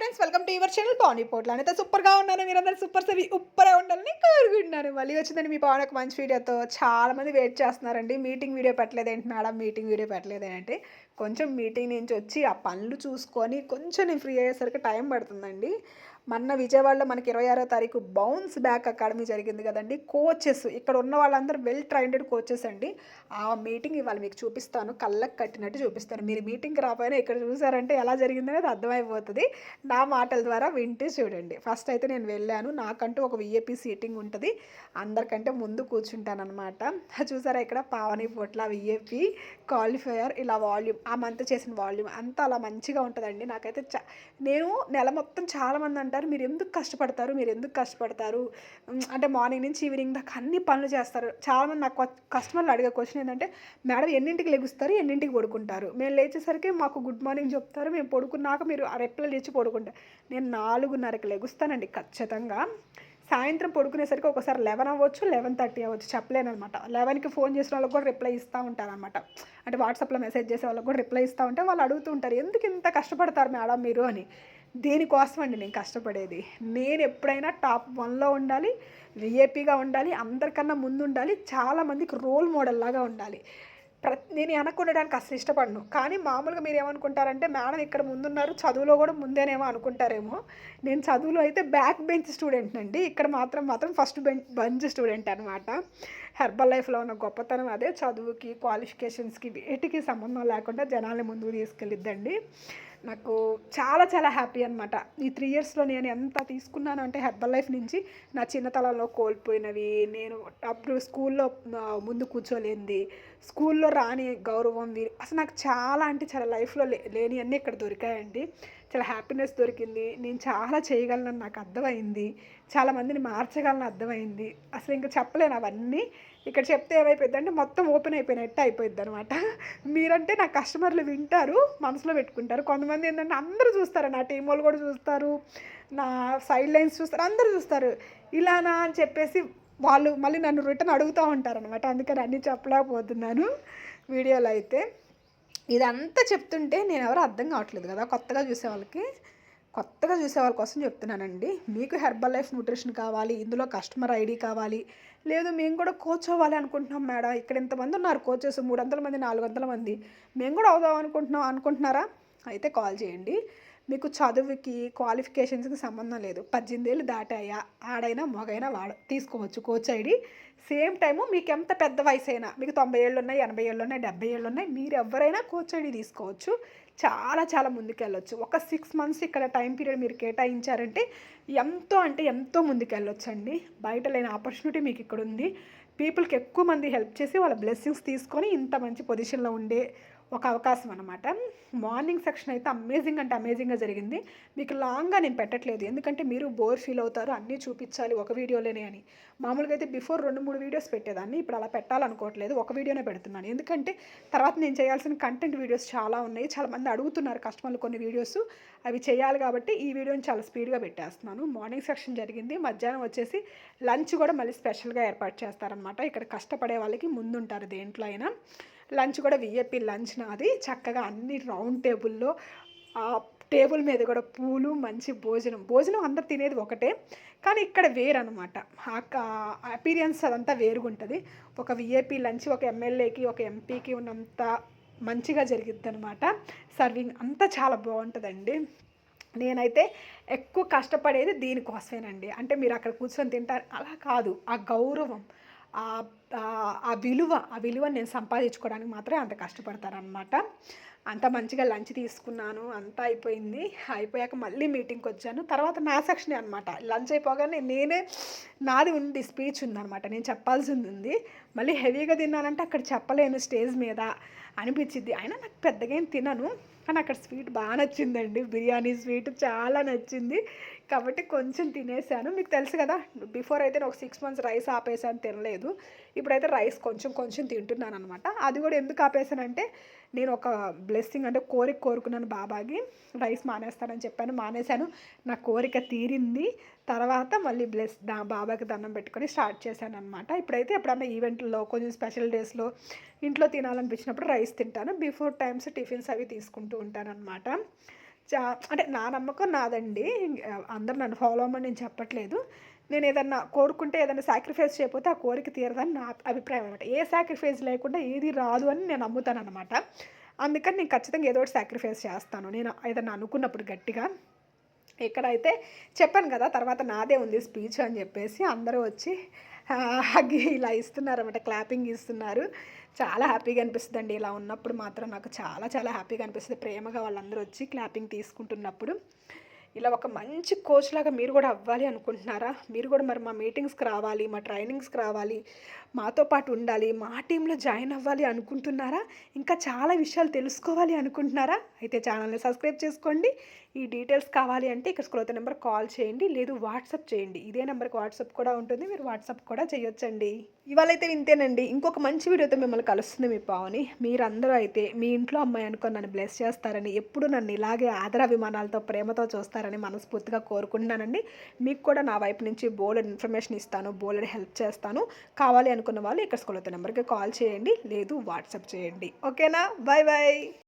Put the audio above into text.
Friends, welcome to your channel Pavani Potla. అయితే సూపర్గా ఉన్నాను, మీరందరూ సూపర్ సవి ఉప్పరే ఉండాలని కోరుకుంటున్నాను. మళ్ళీ వచ్చిందండి మీ పావని ఒక మంచి వీడియోతో. చాలామంది వెయిట్ చేస్తున్నారండి, మీటింగ్ వీడియో పెట్టలేదేంటి మేడం, మీటింగ్ వీడియో పెట్టలేదేంటి. కొంచెం మీటింగ్ నుంచి వచ్చి ఆ పనులు చూసుకొని కొంచెం నేను ఫ్రీ అయ్యేసరికి టైం పడుతుందండి. మొన్న విజయవాడలో మనకి 26వ తారీఖు బౌన్స్ బ్యాక్ అకాడమీ జరిగింది కదండి. కోచెస్ ఇక్కడ ఉన్న వాళ్ళందరూ వెల్ ట్రైన్డ్ కోచెస్ అండి. ఆ మీటింగ్ ఇవాళ మీకు చూపిస్తాను, కళ్ళకు కట్టినట్టు చూపిస్తాను. మీరు మీటింగ్కి రాపోయినా ఇక్కడ చూసారంటే ఎలా జరిగిందనేది అర్థమైపోతుంది. నా మాటల ద్వారా వింటూ చూడండి. ఫస్ట్ అయితే నేను వెళ్ళాను, నాకంటూ ఒక విఐపి సీటింగ్ ఉంటుంది, అందరికంటే ముందు కూర్చుంటానమాట. చూసారా ఇక్కడ పావని పొట్ల విఐపి క్వాలిఫైయర్, ఇలా వాల్యూమ్ ఆ మంత్ చేసిన వాల్యూమ్ అంతా అలా మంచిగా ఉంటుందండి. నాకైతే నేను నెల మొత్తం చాలామంది అంటారు మీరు ఎందుకు కష్టపడతారు, మీరు ఎందుకు కష్టపడతారు అంటే మార్నింగ్ నుంచి ఈవినింగ్ దాకా అన్ని పనులు చేస్తారు. చాలామంది నాకు కస్టమర్లు అడిగే క్వశ్చన్ ఏంటంటే మేడం ఎన్నింటికి లెగుస్తారు, ఎన్నింటికి పడుకుంటారు. మేము లేచేసరికి మాకు గుడ్ మార్నింగ్ చెప్తారు, మేము పడుకున్నాక మీరు రెప్లై లేచి పడుకుంటారు. నేను 4:30కి లెగుస్తానండి ఖచ్చితంగా. సాయంత్రం పడుకునేసరికి ఒకసారి 11 అవ్వచ్చు, 11:30 అవ్వచ్చు, చెప్పలేనమాట. 11కి ఫోన్ చేసిన వాళ్ళకి కూడా రిప్లై ఇస్తూ ఉంటారనమాట. అంటే వాట్సాప్లో మెసేజ్ చేసే వాళ్ళకి కూడా రిప్లై ఇస్తూ ఉంటే వాళ్ళు అడుగుతూ ఉంటారు ఎందుకు ఇంత కష్టపడతారు మేడం మీరు అని. దేనికోసం అండి నేను కష్టపడేది. నేను ఎప్పుడైనా టాప్ 1లో ఉండాలి, విఐపిగా ఉండాలి, అందరికన్నా ముందు ఉండాలి, చాలామందికి రోల్ మోడల్ లాగా ఉండాలి. నేను వెనక్కి ఉండడానికి అసలు ఇష్టపడను. కానీ మామూలుగా మీరు ఏమనుకుంటారంటే మేడం ఇక్కడ ముందున్నారు, చదువులో కూడా ముందేనేమో అనుకుంటారేమో. నేను చదువులో అయితే బ్యాక్ బెంచ్ స్టూడెంట్ అండి, ఇక్కడ మాత్రం ఫస్ట్ బెంచ్ స్టూడెంట్ అనమాట. హెర్బల్ లైఫ్లో ఉన్న గొప్పతనం అదే. చదువుకి క్వాలిఫికేషన్స్కి వేటికి సంబంధం లేకుండా జనాల్ని ముందుకు తీసుకెళ్ళిద్దండి. నాకు చాలా చాలా హ్యాపీ అనమాట. ఈ 3 ఇయర్స్లో నేను ఎంత తీసుకున్నాను అంటే హెర్బల్ లైఫ్ నుంచి నా చిన్నతనంలో కోల్పోయినవి, నేను అప్పుడు స్కూల్లో ముందు కూర్చోలేనిది, స్కూల్లో రాని గౌరవం, అసలు నాకు చాలా అంటే చాలా లైఫ్లో లేని అన్నీ ఇక్కడ దొరికాయండి. చాలా హ్యాపీనెస్ దొరికింది. నేను చాలా చేయగలను నాకు అర్థమైంది, చాలామందిని మార్చగలను అర్థమైంది. అసలు ఇంకా చెప్పలేను అవన్నీ. ఇక్కడ చెప్తే ఏమైపోయింది అంటే మొత్తం ఓపెన్ అయిపోయినట్టు అయిపోయింది అనమాట. మీరంటే నా కస్టమర్లు వింటారు, మనసులో పెట్టుకుంటారు. కొంతమంది ఏంటంటే అందరూ చూస్తారు, నా టీం వాళ్ళు కూడా చూస్తారు, నా సైడ్ లైన్స్ చూస్తారు, అందరూ చూస్తారు. ఇలానా అని చెప్పేసి వాళ్ళు మళ్ళీ నన్ను రిటర్న్ అడుగుతూ ఉంటారనమాట. అందుకని అన్నీ చెప్పలేకపోతున్నాను వీడియోలో అయితే. ఇదంతా చెప్తుంటే నేను ఎవరో అర్థం కావట్లేదు కదా, కొత్తగా చూసే వాళ్ళ కోసం చెప్తున్నానండి. మీకు హెర్బల్ లైఫ్ న్యూట్రిషన్ కావాలి, ఇందులో కస్టమర్ ఐడి కావాలి, లేదు మేము కూడా కోచ్ అవ్వాలి అనుకుంటున్నాం మేడం, ఇక్కడ ఇంతమంది ఉన్నారు కోచెస్, 300 మంది 400 మంది, మేము కూడా అవుదాం అనుకుంటున్నారా, అయితే కాల్ చేయండి. మీకు చదువుకి క్వాలిఫికేషన్స్కి సంబంధం లేదు. 18 ఏళ్ళు దాటాయా, ఆడైనా మగైనా తీసుకోవచ్చు కోచ్ ఐడి. సేమ్ టైము మీకు ఎంత పెద్ద వయసు అయినా, మీకు 90 ఏళ్ళు ఉన్నాయి, 80 ఏళ్ళు ఉన్నాయి, 70 ఏళ్ళు ఉన్నాయి, మీరు ఎవరైనా కోచ్ ఐడి తీసుకోవచ్చు. చాలా చాలా ముందుకెళ్ళొచ్చు. ఒక 6 మంత్స్ ఇక్కడ టైం పీరియడ్ మీరు కేటాయించారంటే ఎంతో అంటే ఎంతో ముందుకెళ్ళొచ్చండి. బయట లేని ఆపర్చునిటీ మీకు ఇక్కడ ఉంది. పీపుల్కి ఎక్కువ మంది హెల్ప్ చేసి వాళ్ళ బ్లెస్సింగ్స్ తీసుకొని ఇంత మంచి పొజిషన్లో ఉండే ఒక అవకాశం అనమాట. మార్నింగ్ సెక్షన్ అయితే అమేజింగ్ అంటే అమేజింగ్గా జరిగింది. మీకు లాంగ్గా నేను పెట్టట్లేదు, ఎందుకంటే మీరు బోర్ ఫీల్ అవుతారు, అన్నీ చూపించాలి ఒక వీడియోలోనే అని. మామూలుగా అయితే బిఫోర్ 2-3 వీడియోస్ పెట్టేదాన్ని, ఇప్పుడు అలా పెట్టాలనుకోవట్లేదు, ఒక వీడియోనే పెడుతున్నాను. ఎందుకంటే తర్వాత నేను చేయాల్సిన కంటెంట్ వీడియోస్ చాలా ఉన్నాయి, చాలామంది అడుగుతున్నారు కస్టమర్లు కొన్ని వీడియోస్, అవి చేయాలి కాబట్టి ఈ వీడియోని చాలా స్పీడ్గా పెట్టేస్తున్నాను. మార్నింగ్ సెక్షన్ జరిగింది, మధ్యాహ్నం వచ్చేసి లంచ్ కూడా మళ్ళీ స్పెషల్గా ఏర్పాటు చేస్తారనమాట. ఇక్కడ కష్టపడే వాళ్ళకి ముందుంటారు దేంట్లో అయినా. లంచ్ కూడా విఐపి లంచ్ నాది. చక్కగా అన్ని రౌండ్ టేబుల్లో, ఆ టేబుల్ మీద కూడా పూలు, మంచి భోజనం అందరు తినేది ఒకటే, కానీ ఇక్కడ వేరనమాట. అపీరియన్స్ అదంతా వేరుగుంటుంది. ఒక విఐపి లంచ్ ఒక ఎమ్మెల్యేకి ఒక ఎంపీకి ఉన్నంత మంచిగా జరిగిద్ది అనమాట. సర్వింగ్ అంతా చాలా బాగుంటుందండి. నేనైతే ఎక్కువ కష్టపడేది దీనికోసమేనండి. అంటే మీరు అక్కడ కూర్చొని తింటారు అలా కాదు, ఆ గౌరవం, ఆ విలువ నేను సంపాదించుకోవడానికి మాత్రమే అంత కష్టపడతారనమాట. అంత మంచిగా లంచ్ తీసుకున్నాను, అంతా అయిపోయాక మళ్ళీ మీటింగ్కి వచ్చాను. తర్వాత నా సెక్షనే అనమాట. లంచ్ అయిపోగానే నాది ఉంది, స్పీచ్ ఉందనమాట, నేను చెప్పాల్సింది ఉంది. మళ్ళీ హెవీగా తిన్నానంటే అక్కడ చెప్పలేను స్టేజ్ మీద అనిపించింది. అయినా నాకు పెద్దగా ఏం తినను, కానీ అక్కడ స్వీట్ బాగా నచ్చిందండి, బిర్యానీ స్వీట్ చాలా నచ్చింది కాబట్టి కొంచెం తినేసాను. మీకు తెలుసు కదా, బిఫోర్ అయితే నేను ఒక 6 మంత్స్ రైస్ ఆపేసాను, తినలేదు. ఇప్పుడైతే రైస్ కొంచెం తింటున్నాను అనమాట. అది కూడా ఎందుకు ఆపేసానంటే నేను ఒక బ్లెస్సింగ్ అంటే కోరుకున్నాను బాబాకి, రైస్ మానేస్తానని చెప్పాను, మానేశాను. నా కోరిక తీరింది. తర్వాత మళ్ళీ బాబాకి దండం పెట్టుకొని స్టార్ట్ చేశాను అనమాట. ఇప్పుడైతే ఎప్పుడన్నా ఈవెంట్లో కొంచెం స్పెషల్ డేస్లో ఇంట్లో తినాలనిపించినప్పుడు రైస్ తింటాను. బిఫోర్ టైమ్స్ టిఫిన్స్ అవి తీసుకుంటూ ఉంటాను అనమాట. చా అంటే నా నమ్మకం నాదండి. అందరూ నన్ను ఫాలో అవ్వమని నేను చెప్పట్లేదు. నేనేదన్నా కోరుకుంటే ఏదైనా సాక్రిఫైస్ చేయకపోతే ఆ కోరిక తీరదని నా అభిప్రాయం అనమాట. ఏ సాక్రిఫైస్ లేకుండా ఏది రాదు అని నేను నమ్ముతాననమాట. అందుకని నేను ఖచ్చితంగా ఏదో ఒకటి సాక్రిఫైస్ చేస్తాను. నేను ఏదన్నా అనుకున్నప్పుడు గట్టిగా. ఇక్కడైతే చెప్పాను గదా! తర్వాత నాదే ఉంది స్పీచ్ అని జెప్పేసి అందరూ వచ్చి హగ్ ఇలా ఇస్తున్నారనమాట. క్లాపింగ్ ఇస్తున్నారు. చాలా హ్యాపీగా అనిపిస్తదండి. ఇలా ఉన్నప్పుడు మాత్రం నాకు చాలా చాలా హ్యాపీగా అనిపిస్తది. ప్రేమగా వాళ్ళందరూ వచ్చి క్లాపింగ్ తీసుకుంటున్నప్పుడు. ఇలా ఒక మంచి కోచ్‌లాగా మీరు గూడా అవ్వాలి అనుకుంటున్నారా? మీరు గూడా మరి మా మీటింగ్స్‌కి రావాలి, మా ట్రైనింగ్స్‌కి రావాలి, మాతో పాటు ఉండాలి, మా టీమ్‌లో జాయిన్ అవ్వాలి అనుకుంటున్నారా? ఇంకా చాలా విషయాలు తెలుసుకోవాలి అనుకుంటున్నారా? అయితే ఛానెల్‌ని సబ్స్క్రైబ్ చేసుకోండి. ఈ డీటెయిల్స్ కావాలి అంటే ఇక్కడ స్క్రోల్ అవుతున్న నెంబర్‌కి కాల్ చేయండి. లేదు వాట్సాప్ చేయండి. ఇదే నెంబర్‌కి వాట్సాప్ కూడా ఉంటుంది. మీరు వాట్సాప్ కూడా చేయొచ్చండి. ఇవాళైతే ఇంతేనండి. ఇంకొక మంచి వీడియోతో మిమ్మల్ని కలుస్తుంది మీ పావని. మీరందరూ అయితే మీ ఇంట్లో అమ్మాయి అనుకోని నన్ను బ్లెస్ చేస్తారని, ఎప్పుడు నన్ను ఇలాగే ఆదరాభిమానాలతో, ప్రేమతో చూస్తారని మనస్ఫూర్తిగా కోరుకుంటున్నానండి. మీకు కూడా నా వైపు నుంచి బోలెడు ఇన్ఫర్మేషన్ ఇస్తాను. బోలెడు హెల్ప్ చేస్తాను. కావాలి అనుకున్న వాళ్ళు ఇక్కడ స్క్రోల్ అవుతున్న నెంబర్‌కి కాల్ చేయండి. లేదు వాట్సాప్ చేయండి. ఓకేనా? Bye bye.